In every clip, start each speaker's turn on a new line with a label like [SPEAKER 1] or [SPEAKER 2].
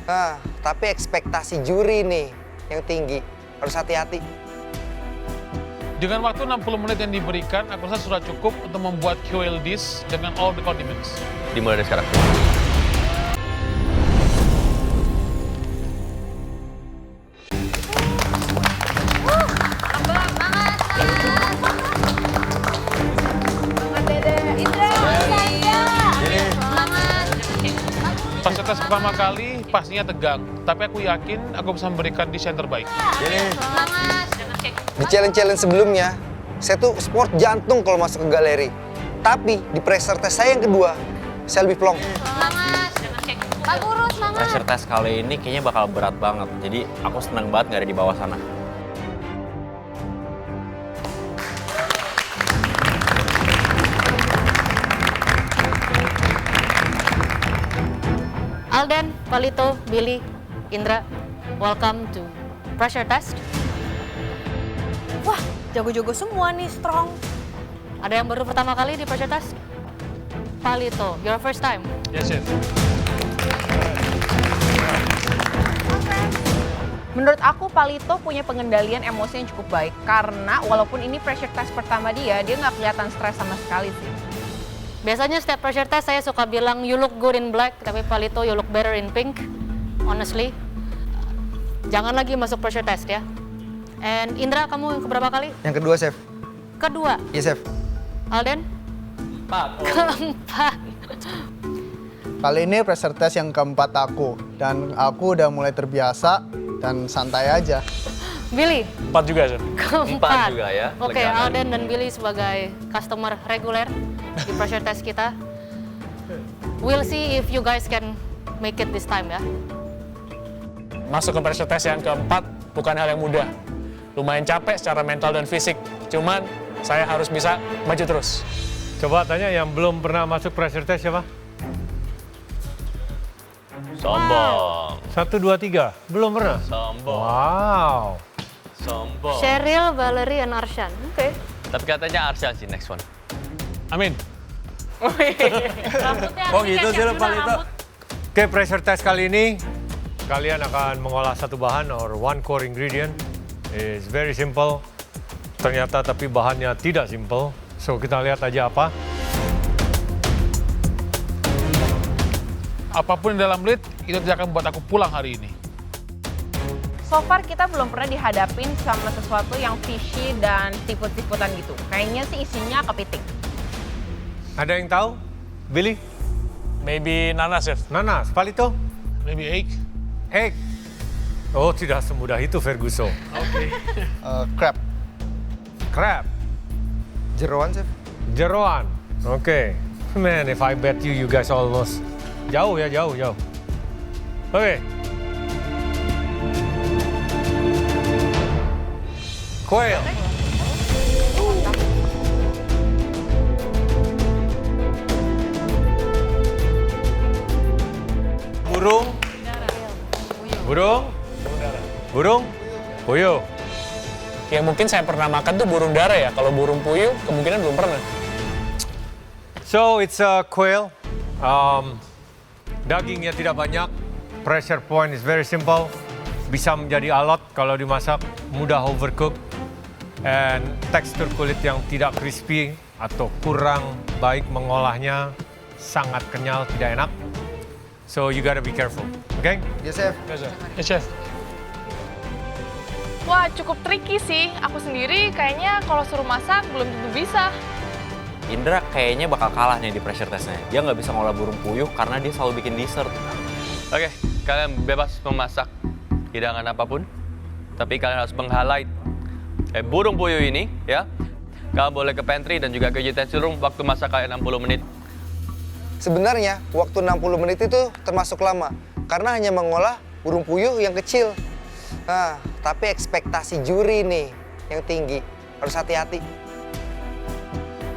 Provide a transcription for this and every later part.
[SPEAKER 1] Tapi ekspektasi juri nih yang tinggi. Harus hati-hati.
[SPEAKER 2] Dengan waktu 60 menit yang diberikan, aku rasa sudah cukup untuk membuat quail dish dengan all the condiments.
[SPEAKER 3] Dimulai dari sekarang.
[SPEAKER 2] Pas tes pertama kali, pastinya tegang. Tapi aku yakin aku bisa memberikan dish yang terbaik.
[SPEAKER 1] Di challenge-challenge sebelumnya, saya tuh sport jantung kalau masuk ke galeri. Tapi di pressure test saya yang kedua, saya lebih plong.
[SPEAKER 4] Pak Guru, semangat.
[SPEAKER 3] Pressure test kali ini kayaknya bakal berat banget. Jadi aku senang banget nggak ada di bawah sana.
[SPEAKER 4] Alden, Palito, Billy, Indra, welcome to pressure test.
[SPEAKER 5] Wah, jago-jago semua nih, strong.
[SPEAKER 4] Ada yang baru pertama kali di pressure test? Palito, your first time.
[SPEAKER 2] Yes, chef.
[SPEAKER 5] Menurut aku, Palito punya pengendalian emosi yang cukup baik. Karena walaupun ini pressure test pertama dia nggak kelihatan stres sama sekali sih.
[SPEAKER 4] Biasanya setiap pressure test saya suka bilang you look good in black, tapi Palito you look better in pink. Honestly, jangan lagi masuk pressure test ya. And Indra, kamu yang keberapa kali?
[SPEAKER 1] Yang kedua, Chef.
[SPEAKER 4] Kedua.
[SPEAKER 1] Iya, Chef.
[SPEAKER 4] Alden?
[SPEAKER 3] 4.
[SPEAKER 4] Keempat.
[SPEAKER 6] Kali ini pressure test yang keempat aku. Dan aku udah mulai terbiasa dan santai aja.
[SPEAKER 4] Billy?
[SPEAKER 2] 4 juga, chef.
[SPEAKER 4] Keempat.
[SPEAKER 3] Juga ya,
[SPEAKER 4] Oke,
[SPEAKER 3] lega kali.
[SPEAKER 4] Alden dan Billy sebagai customer reguler di pressure test kita. We'll see if you guys can make it this time ya.
[SPEAKER 2] Masuk ke pressure test yang keempat bukan hal yang mudah. Lumayan capek secara mental dan fisik. Cuman saya harus bisa maju terus.
[SPEAKER 7] Coba tanya yang belum pernah masuk pressure test siapa?
[SPEAKER 3] Sombong.
[SPEAKER 7] 1, 2, 3. Belum pernah?
[SPEAKER 3] Sombong.
[SPEAKER 7] Wow.
[SPEAKER 3] Sombong.
[SPEAKER 4] Cheryl, Valerie, and Arshan. Oke.
[SPEAKER 3] Tapi katanya Arshan sih next one.
[SPEAKER 2] Amin.
[SPEAKER 3] Kok gitu sih lo Palito?
[SPEAKER 7] Oke, pressure test kali ini kalian akan mengolah satu bahan or one core ingredient. It's very simple. Ternyata tapi bahannya tidak simple. So kita lihat aja apa.
[SPEAKER 2] Apapun yang dalam lead, itu tidak akan membuat aku pulang hari ini.
[SPEAKER 5] So far kita belum pernah dihadapin sama sesuatu yang fishy dan siput-siputan gitu. Kayaknya sih isinya kepiting.
[SPEAKER 7] Ada yang tahu? Billy?
[SPEAKER 2] Maybe nanas, chef.
[SPEAKER 7] Nanas, Palito?
[SPEAKER 2] Maybe egg.
[SPEAKER 7] Egg? Oh, tidak semudah itu, Ferguson.
[SPEAKER 6] Crab.
[SPEAKER 7] Crab?
[SPEAKER 1] Jeroan, Chef.
[SPEAKER 7] Jeroan? Oke. Man, if I bet you, you guys almost... Jauh ya, jauh. Oke. Quail. Burung. Puyuh.
[SPEAKER 2] Yang mungkin saya pernah makan tuh burung dara ya. Kalau burung puyuh, kemungkinan belum pernah.
[SPEAKER 7] So, it's a quail. Dagingnya tidak banyak. Pressure point is very simple. Bisa menjadi alot kalau dimasak, mudah overcook. And tekstur kulit yang tidak crispy atau kurang baik mengolahnya, sangat kenyal, tidak enak. So you gotta be careful, okay?
[SPEAKER 1] Iya, Chef.
[SPEAKER 2] Yes, chef.
[SPEAKER 8] Wah, cukup tricky sih. Aku sendiri kayaknya kalau suruh masak belum tentu bisa.
[SPEAKER 3] Indra kayaknya bakal kalah nih di pressure testnya. Dia nggak bisa ngolah burung puyuh karena dia selalu bikin dessert. Oke, kalian bebas memasak hidangan apapun. Tapi kalian harus meng-highlight burung puyuh ini, ya. Kalian boleh ke pantry dan juga ke utensil room waktu masak kalian 60 menit.
[SPEAKER 1] Sebenarnya, waktu 60 menit itu termasuk lama. Karena hanya mengolah burung puyuh yang kecil. Tapi ekspektasi juri nih yang tinggi. Harus hati-hati.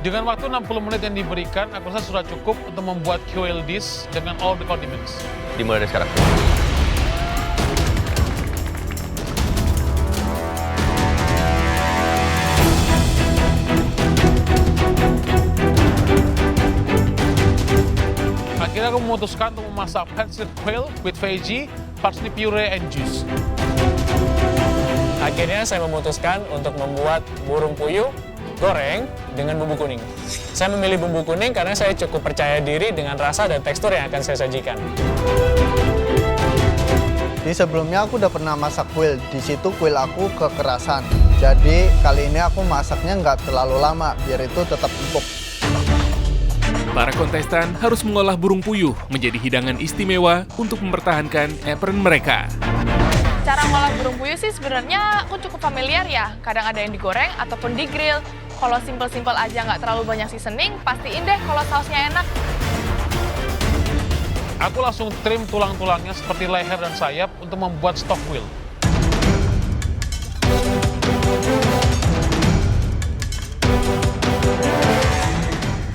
[SPEAKER 2] Dengan waktu 60 menit yang diberikan, aku rasa sudah cukup untuk membuat quail dish dengan all the condiments.
[SPEAKER 3] Dimulai dari sekarang.
[SPEAKER 2] Akhirnya aku memutuskan untuk memasak pancit quail with veggie
[SPEAKER 9] parsley puree and juice.
[SPEAKER 2] Akhirnya saya memutuskan untuk membuat burung puyuh goreng dengan bumbu kuning. Saya memilih bumbu kuning karena saya cukup percaya diri dengan rasa dan tekstur yang akan saya sajikan.
[SPEAKER 6] Di sebelumnya aku udah pernah masak kuil, di situ kuil aku kekerasan. Jadi kali ini aku masaknya nggak terlalu lama, biar itu tetap empuk.
[SPEAKER 10] Para kontestan harus mengolah burung puyuh menjadi hidangan istimewa untuk mempertahankan apron mereka.
[SPEAKER 8] Cara ngolah burung puyuh sih sebenarnya aku cukup familiar ya. Kadang ada yang digoreng ataupun di-grill. Kalau simple-simple aja nggak terlalu banyak seasoning, pastiin deh kalau sausnya enak.
[SPEAKER 9] Aku langsung trim tulang-tulangnya seperti leher dan sayap untuk membuat stock quail.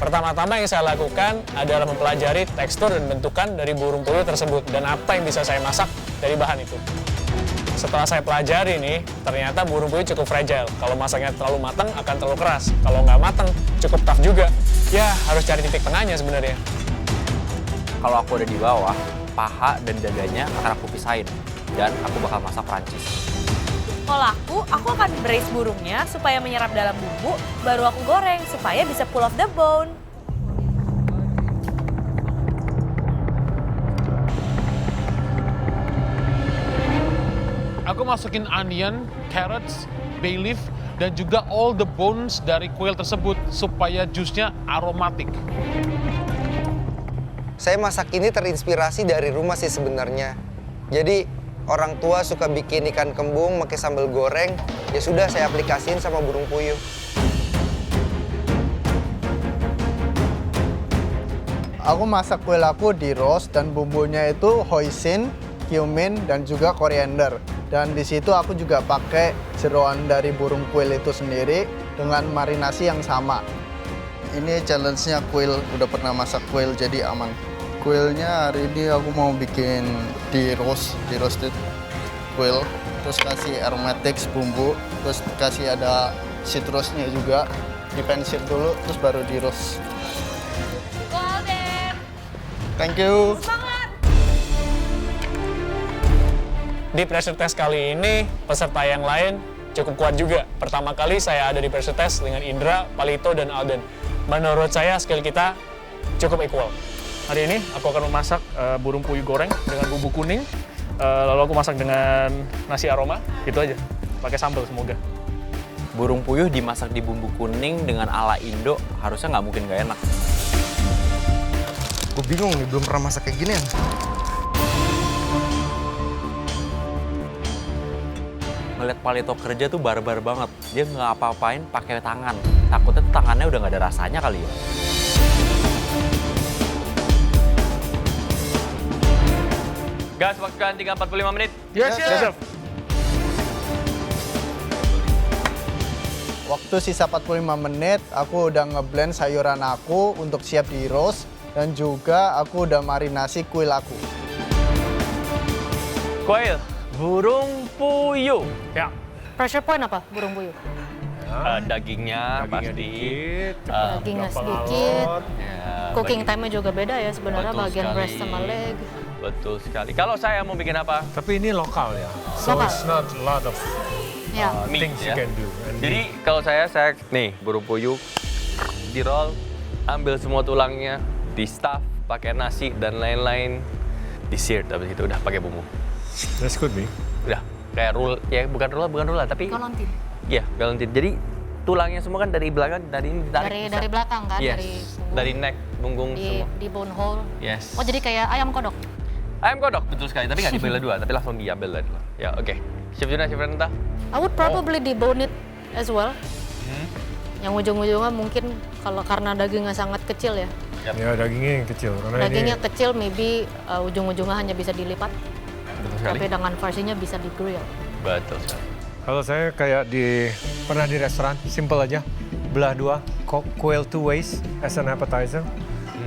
[SPEAKER 2] Pertama-tama yang saya lakukan adalah mempelajari tekstur dan bentukan dari burung puyuh tersebut dan apa yang bisa saya masak dari bahan itu. Setelah saya pelajari nih, ternyata burung puyuh cukup fragile. Kalau masaknya terlalu matang akan terlalu keras. Kalau nggak matang, cukup tough juga. Ya, harus cari titik tengahnya sebenarnya.
[SPEAKER 3] Kalau aku ada di bawah, paha dan dadanya akan aku pisahin. Dan aku bakal masak Prancis.
[SPEAKER 11] Kalau aku akan braise burungnya supaya menyerap dalam bumbu, baru aku goreng supaya bisa pull off the bone.
[SPEAKER 9] Aku masukin onion, carrots, bay leaf, dan juga all the bones dari quail tersebut supaya jusnya aromatik.
[SPEAKER 1] Saya masak ini terinspirasi dari rumah sih sebenarnya. Jadi orang tua suka bikin ikan kembung pakai sambal goreng, ya sudah saya aplikasiin sama burung puyuh.
[SPEAKER 6] Aku masak kuil aku di roast dan bumbunya itu hoisin, cumin, dan juga koriander. Dan di situ aku juga pakai jeroan dari burung kuil itu sendiri dengan marinasi yang sama. Ini challenge-nya kuil, udah pernah masak kuil jadi aman. Kuilnya hari ini aku mau bikin di roasted kuil, terus kasih aromatics bumbu, terus kasih ada citrusnya juga, dipensil dulu, terus baru di roast.
[SPEAKER 11] Golden!
[SPEAKER 6] Thank you!
[SPEAKER 11] Semangat!
[SPEAKER 2] Di pressure test kali ini, peserta yang lain cukup kuat juga. Pertama kali saya ada di pressure test dengan Indra, Palito, dan Alden. Menurut saya skill kita cukup equal.
[SPEAKER 12] Hari ini aku akan memasak burung puyuh goreng dengan bumbu kuning. Lalu aku masak dengan nasi aroma, gitu aja. Pakai sambal semoga.
[SPEAKER 3] Burung puyuh dimasak di bumbu kuning dengan ala Indo, harusnya nggak mungkin nggak enak.
[SPEAKER 1] Gue bingung nih, belum pernah masak kayak gini ya.
[SPEAKER 3] Ngeliat Palito kerja tuh barbar banget. Dia nggak apa-apain pakai tangan. Takutnya tuh tangannya udah nggak ada rasanya kali ya. Guys, waktu kalian tinggal 45 menit.
[SPEAKER 12] Yes, chef.
[SPEAKER 6] Waktu sisa 45 menit, aku udah ngeblend sayuran aku untuk siap di roast. Dan juga aku udah marinasi kuil aku.
[SPEAKER 3] Kuil, burung puyuh.
[SPEAKER 12] Ya.
[SPEAKER 4] Pressure point apa burung puyuh?
[SPEAKER 3] Dagingnya pasti.
[SPEAKER 12] Dikit,
[SPEAKER 4] Dagingnya
[SPEAKER 12] gampang
[SPEAKER 4] sedikit.
[SPEAKER 12] alot.
[SPEAKER 3] Ya,
[SPEAKER 4] Cooking time-nya juga beda ya sebenarnya,
[SPEAKER 3] Betul
[SPEAKER 4] bagian
[SPEAKER 3] sekali.
[SPEAKER 4] breast sama leg.
[SPEAKER 3] Betul sekali. Kalau saya mau bikin apa?
[SPEAKER 7] Tapi ini lokal ya. So
[SPEAKER 4] Lokal.
[SPEAKER 7] it's not a lot of
[SPEAKER 4] Ya.
[SPEAKER 7] things you
[SPEAKER 3] ya.
[SPEAKER 7] can do. And
[SPEAKER 3] Jadi kalau saya nih burung puyuh di roll, ambil semua tulangnya, di stuff, pakai nasi dan lain-lain, di seared habis itu udah pakai bumbu.
[SPEAKER 7] that's good nih.
[SPEAKER 3] Udah kayak roll, ya bukan roll tapi
[SPEAKER 4] Galontin.
[SPEAKER 3] iya galontin. Jadi tulangnya semua kan dari belakang, dari ini ditarik.
[SPEAKER 4] Dari belakang kan,
[SPEAKER 3] Yes.
[SPEAKER 4] dari punggung.
[SPEAKER 3] Dari neck, punggung semua.
[SPEAKER 4] di bone hole.
[SPEAKER 3] Yes.
[SPEAKER 4] Oh jadi kayak ayam kodok.
[SPEAKER 3] Ayam kodok betul sekali, tapi nggak dibeli dua, tapi langsung diambil dari. Ya oke. Chef Juna, Chef Renata.
[SPEAKER 4] I would probably debone it as well. Yang ujung-ujungnya mungkin kalau karena dagingnya sangat kecil ya.
[SPEAKER 7] Ya dagingnya yang kecil. Karena
[SPEAKER 4] Dagingnya
[SPEAKER 7] ini
[SPEAKER 4] kecil, maybe ujung-ujungnya hanya bisa dilipat.
[SPEAKER 3] Betul sekali.
[SPEAKER 4] Tapi dengan versinya bisa di grill.
[SPEAKER 3] Betul sekali.
[SPEAKER 7] kalau saya kayak pernah di restoran, simple aja. Belah dua, quail two ways as an appetizer.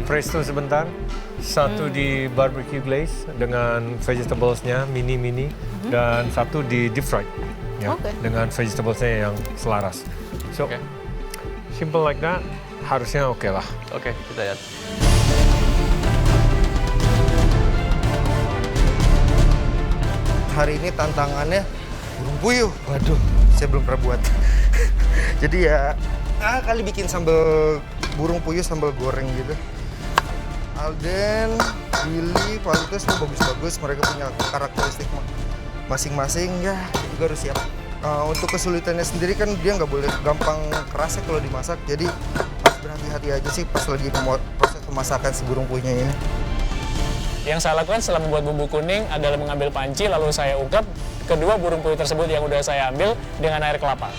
[SPEAKER 7] Presto sebentar, satu di barbecue glaze dengan vegetablesnya mini, dan satu di deep fried ya,
[SPEAKER 4] Oke.
[SPEAKER 7] dengan vegetablesnya yang selaras. So,
[SPEAKER 3] Oke.
[SPEAKER 7] simple like that, harusnya oke lah.
[SPEAKER 3] Oke, kita lihat.
[SPEAKER 1] hari ini tantangannya burung puyuh. Waduh, saya belum pernah buat. Jadi ya, kali bikin sambal burung puyuh, sambal goreng gitu. Alden, Billy, Palitos tuh bagus-bagus. Mereka punya karakteristik masing-masing, ya juga harus siap. Untuk kesulitannya sendiri kan dia nggak boleh gampang keras ya kalau dimasak. Jadi harus berhati-hati aja sih pas lagi proses pemasakan si burung puyuhnya ini.
[SPEAKER 2] Yang saya lakukan setelah membuat bumbu kuning adalah mengambil panci lalu saya ungkep kedua burung puyuh tersebut yang udah saya ambil dengan air kelapa.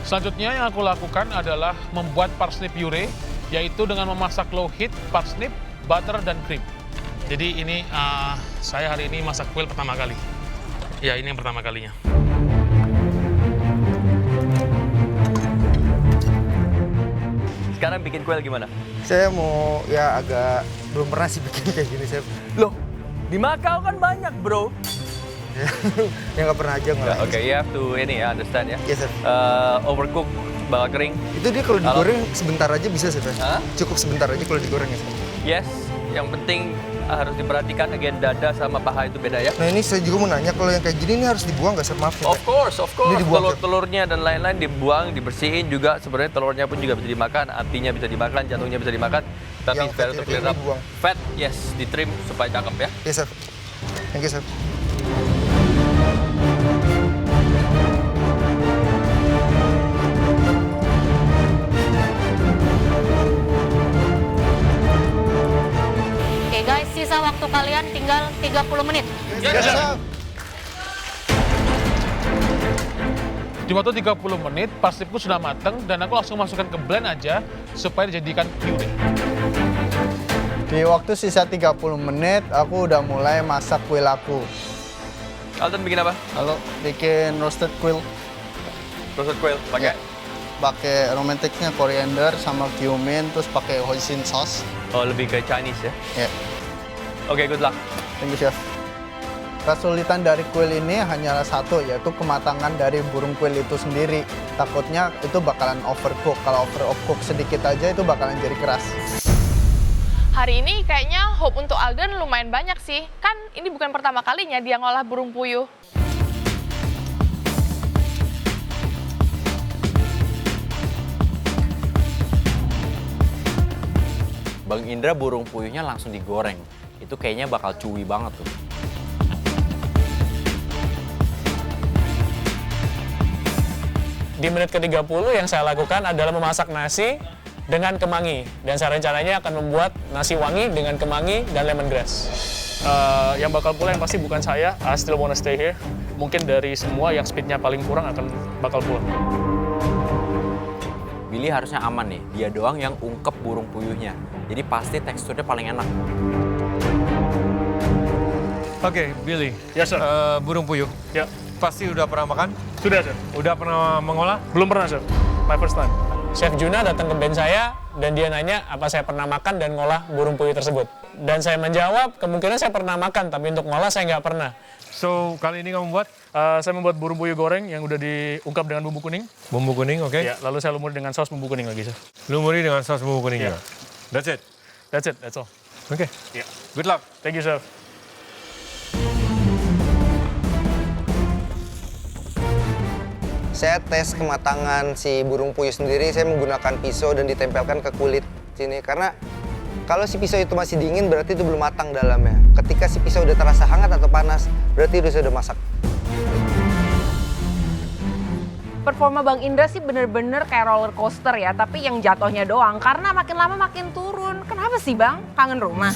[SPEAKER 9] Selanjutnya yang aku lakukan adalah membuat parsnip puree, yaitu dengan memasak low heat parsnip, butter, dan cream. Jadi ini saya hari ini masak kuil pertama kali. Ya, ini yang pertama kalinya.
[SPEAKER 3] Sekarang bikin kuil gimana?
[SPEAKER 1] Saya mau ya agak belum pernah sih bikin kayak gini, Chef.
[SPEAKER 3] Loh, di Makau kan banyak, bro.
[SPEAKER 1] Ya nggak pernah aja nggak.
[SPEAKER 3] Oke, you have to understand ya.
[SPEAKER 1] Yes, Chef.
[SPEAKER 3] Overcook, bakal kering.
[SPEAKER 1] Itu dia kalau digoreng sebentar aja bisa, Chef. Cukup sebentar aja kalau digoreng ya, Chef.
[SPEAKER 3] Yes, yang penting harus diperhatikan bagian dada sama paha itu beda ya.
[SPEAKER 1] Nah ini saya juga mau nanya, kalau yang kayak gini ini harus dibuang nggak, Chef? Maaf ya.
[SPEAKER 3] Of course.
[SPEAKER 1] Telur-telurnya
[SPEAKER 3] dan lain-lain dibuang, dibersihin juga. Sebenarnya telurnya pun juga bisa dimakan, hatinya bisa dimakan, jantungnya bisa dimakan. Tapi supaya untuk clear up, fat, yes, ditrim supaya cakep ya.
[SPEAKER 1] Yes, Chef. Thank you, Chef.
[SPEAKER 4] Oke guys, sisa waktu kalian tinggal 30 menit.
[SPEAKER 1] Yes, Chef.
[SPEAKER 9] Di waktu 30 menit, parsnipku sudah matang dan aku langsung masukkan ke blend aja supaya dijadikan puree.
[SPEAKER 6] Di waktu sisa 30 menit, aku udah mulai masak kuil aku.
[SPEAKER 3] Alden bikin apa?
[SPEAKER 6] Lalu bikin roasted quail.
[SPEAKER 3] Roasted quail, pakai?
[SPEAKER 6] Pakai romanticnya coriander sama cumin, terus pakai hoisin sauce.
[SPEAKER 3] Oh, lebih ke Chinese ya?
[SPEAKER 6] Ya.
[SPEAKER 3] Oke, good luck.
[SPEAKER 6] Thank you, Chef. Kesulitan dari kuil ini hanyalah satu, yaitu kematangan dari burung kuil itu sendiri. Takutnya itu bakalan overcook. Kalau overcook sedikit aja itu bakalan jadi keras.
[SPEAKER 8] Hari ini kayaknya hope untuk Alden lumayan banyak sih. Kan ini bukan pertama kalinya dia ngolah burung puyuh.
[SPEAKER 3] Bang Indra burung puyuhnya langsung digoreng. Itu kayaknya bakal chewy banget tuh.
[SPEAKER 2] Di menit ke-30 yang saya lakukan adalah memasak nasi dengan kemangi. Dan saya rencananya akan membuat nasi wangi dengan kemangi dan lemongrass.
[SPEAKER 12] Yang bakal pulang yang pasti bukan saya. I still wanna stay here. Mungkin dari semua yang speednya paling kurang akan bakal pulang.
[SPEAKER 3] Billy harusnya aman nih. Dia doang yang ungkep burung puyuhnya. Jadi pasti teksturnya paling enak.
[SPEAKER 7] Oke, Billy.
[SPEAKER 12] Yes, sir.
[SPEAKER 7] Burung puyuh.
[SPEAKER 12] Ya.
[SPEAKER 7] Pasti udah pernah makan?
[SPEAKER 12] Sudah, sir.
[SPEAKER 7] Udah pernah mengolah?
[SPEAKER 12] Belum pernah, sir. My first time.
[SPEAKER 2] Chef Juna datang ke band saya dan dia nanya apa saya pernah makan dan ngolah burung puyuh tersebut. Dan saya menjawab, kemungkinan saya pernah makan, tapi untuk ngolah saya nggak pernah.
[SPEAKER 7] So, kali ini kamu buat?
[SPEAKER 12] Saya membuat burung puyuh goreng yang udah diungkap dengan bumbu kuning.
[SPEAKER 7] Bumbu kuning, oke.
[SPEAKER 12] Ya, lalu saya lumuri dengan saus bumbu kuning lagi, sir.
[SPEAKER 7] Lumuri dengan saus bumbu kuning
[SPEAKER 12] Ya.
[SPEAKER 7] juga. That's it?
[SPEAKER 12] That's it, that's all.
[SPEAKER 7] Oke.
[SPEAKER 12] Ya.
[SPEAKER 7] Good luck.
[SPEAKER 12] Thank you, sir.
[SPEAKER 1] Saya tes kematangan si burung puyuh sendiri, saya menggunakan pisau dan ditempelkan ke kulit sini. Karena kalau si pisau itu masih dingin, berarti itu belum matang dalamnya. Ketika si pisau udah terasa hangat atau panas, berarti itu sudah masak.
[SPEAKER 5] Performa Bang Indra sih bener-bener kayak roller coaster ya, tapi yang jatuhnya doang. Karena makin lama makin turun. Kenapa sih Bang? Kangen rumah?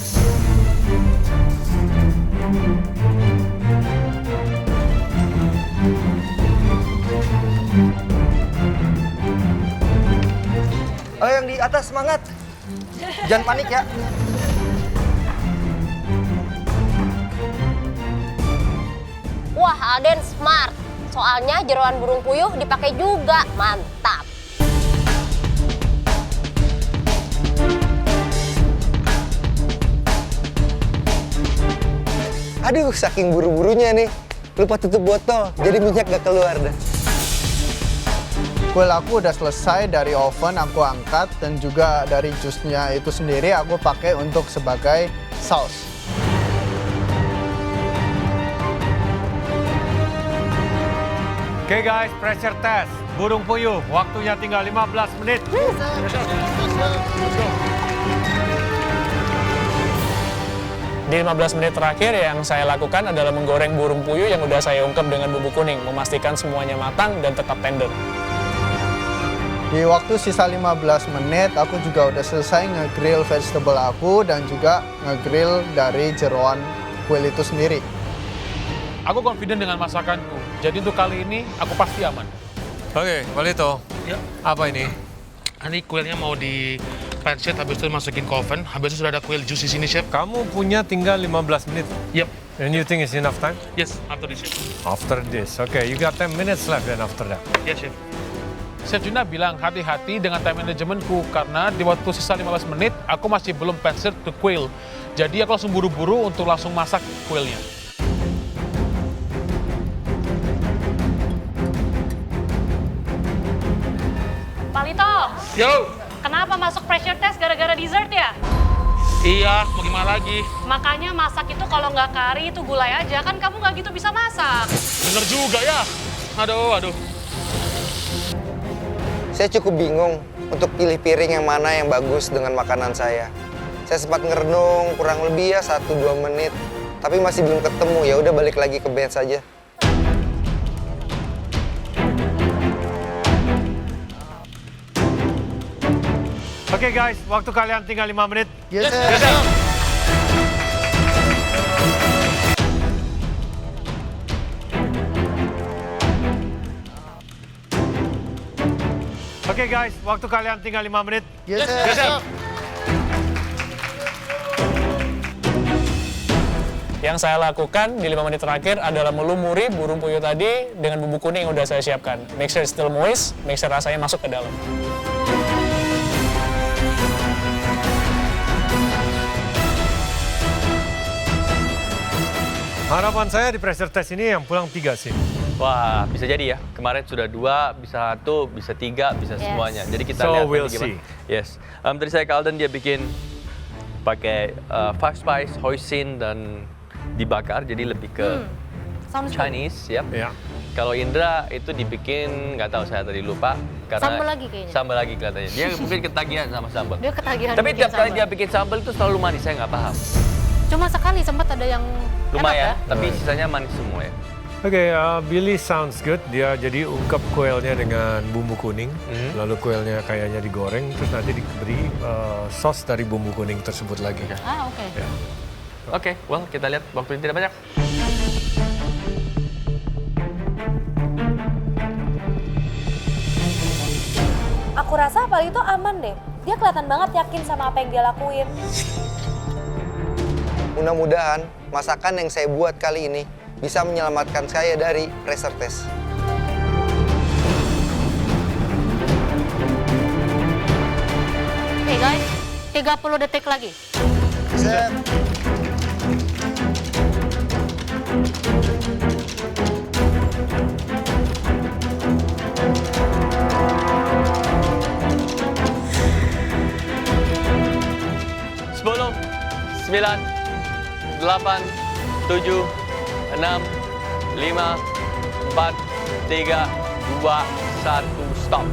[SPEAKER 1] Oh, yang di atas semangat. Jangan panik ya.
[SPEAKER 13] Wah, Alden smart. Soalnya jeroan burung puyuh dipakai juga. Mantap.
[SPEAKER 1] Aduh, saking buru-burunya nih. Lupa tutup botol, jadi minyak gak keluar dah.
[SPEAKER 6] Kuil aku udah selesai dari oven, aku angkat, dan juga dari jusnya itu sendiri aku pakai untuk sebagai saus.
[SPEAKER 7] Oke guys, pressure test. Burung puyuh, waktunya tinggal 15 menit.
[SPEAKER 2] Di 15 menit terakhir yang saya lakukan adalah menggoreng burung puyuh yang udah saya ungkep dengan bumbu kuning, memastikan semuanya matang dan tetap tender.
[SPEAKER 6] Di waktu sisa 15 menit, aku juga udah selesai nge-grill vegetable aku dan juga nge-grill dari jeroan kuil itu sendiri.
[SPEAKER 9] Aku confident dengan masakanku. Jadi untuk kali ini aku pasti aman.
[SPEAKER 7] Oke, Palito.
[SPEAKER 9] Ya.
[SPEAKER 7] Apa ini?
[SPEAKER 9] Ini kuilnya mau di pancit, habis itu masukin ke oven. Habis itu sudah ada kuil juice di sini, Chef.
[SPEAKER 7] Kamu punya tinggal 15 menit.
[SPEAKER 9] Yep.
[SPEAKER 7] And you think it's enough time?
[SPEAKER 9] Yes, after this, Chef.
[SPEAKER 7] After this, okay. You got 10 minutes left then after that.
[SPEAKER 9] Yes, Chef. Chef Juna bilang hati-hati dengan time managementku karena di waktu sisa 15 menit aku masih belum pancit ke kuil. Jadi aku langsung buru-buru untuk langsung masak kuilnya.
[SPEAKER 4] Palito,
[SPEAKER 9] Yo!
[SPEAKER 4] kenapa masuk pressure test gara-gara dessert ya?
[SPEAKER 9] Iya, mau gimana lagi?
[SPEAKER 4] Makanya masak itu kalau nggak kari itu gulai aja, kan kamu nggak gitu bisa masak.
[SPEAKER 9] Bener juga ya. Aduh.
[SPEAKER 1] Saya cukup bingung untuk pilih piring yang mana yang bagus dengan makanan saya. Saya sempat ngerenung kurang lebih ya 1-2 menit, tapi masih belum ketemu. Ya udah balik lagi ke bench saja.
[SPEAKER 7] Oke guys, waktu kalian tinggal 5 menit.
[SPEAKER 6] Yes,
[SPEAKER 7] Oke guys, waktu kalian tinggal 5 menit.
[SPEAKER 6] Yes,
[SPEAKER 2] Yang saya lakukan di 5 menit terakhir adalah melumuri burung puyuh tadi dengan bumbu kuning yang udah saya siapkan. Make sure it's still moist, make sure rasanya masuk ke dalam.
[SPEAKER 7] Harapan saya di pressure test ini yang pulang 3 sih.
[SPEAKER 3] Wah, bisa jadi ya. Kemarin sudah 2, bisa 1, bisa 3, bisa semuanya. Jadi kita
[SPEAKER 7] So
[SPEAKER 3] lihat
[SPEAKER 7] we'll
[SPEAKER 3] nanti gimana.
[SPEAKER 7] see.
[SPEAKER 3] Yes. Tadi saya ke Alden, dia bikin pakai five spice, hoisin, dan dibakar. Jadi lebih ke
[SPEAKER 4] Sounds good.
[SPEAKER 3] Chinese, ya.
[SPEAKER 7] Ya.
[SPEAKER 3] Kalau Indra itu dibikin, nggak tahu saya tadi lupa. Karena
[SPEAKER 4] Sambal lagi kayaknya.
[SPEAKER 3] Sambal lagi kelihatannya. Dia mungkin ketagihan sama sambal.
[SPEAKER 4] Dia ketagihan
[SPEAKER 3] Tapi
[SPEAKER 4] bikin
[SPEAKER 3] tiap kali
[SPEAKER 4] sambal.
[SPEAKER 3] dia bikin sambal itu selalu manis, saya nggak paham.
[SPEAKER 4] Cuma sekali sempat ada yang
[SPEAKER 3] Lumayan,
[SPEAKER 4] enak ya.
[SPEAKER 3] tapi sisanya manis semua ya.
[SPEAKER 7] Oke, Billy sounds good. Dia jadi ungkep kuelnya dengan bumbu kuning, lalu kuelnya kayaknya digoreng, terus nanti diberi sos dari bumbu kuning tersebut lagi.
[SPEAKER 4] Ah, oke.
[SPEAKER 7] Ya.
[SPEAKER 3] Oke, well kita lihat waktu ini tidak banyak.
[SPEAKER 11] Aku rasa Palito aman deh. Dia kelihatan banget yakin sama apa yang dia lakuin.
[SPEAKER 1] Mudah-mudahan masakan yang saya buat kali ini bisa menyelamatkan saya dari pressure test.
[SPEAKER 4] Oke guys, 30 detik lagi.
[SPEAKER 1] Set.
[SPEAKER 3] Sepuluh, 9, 8, 7, 6, 5, 4, 3, 2, 1, stop.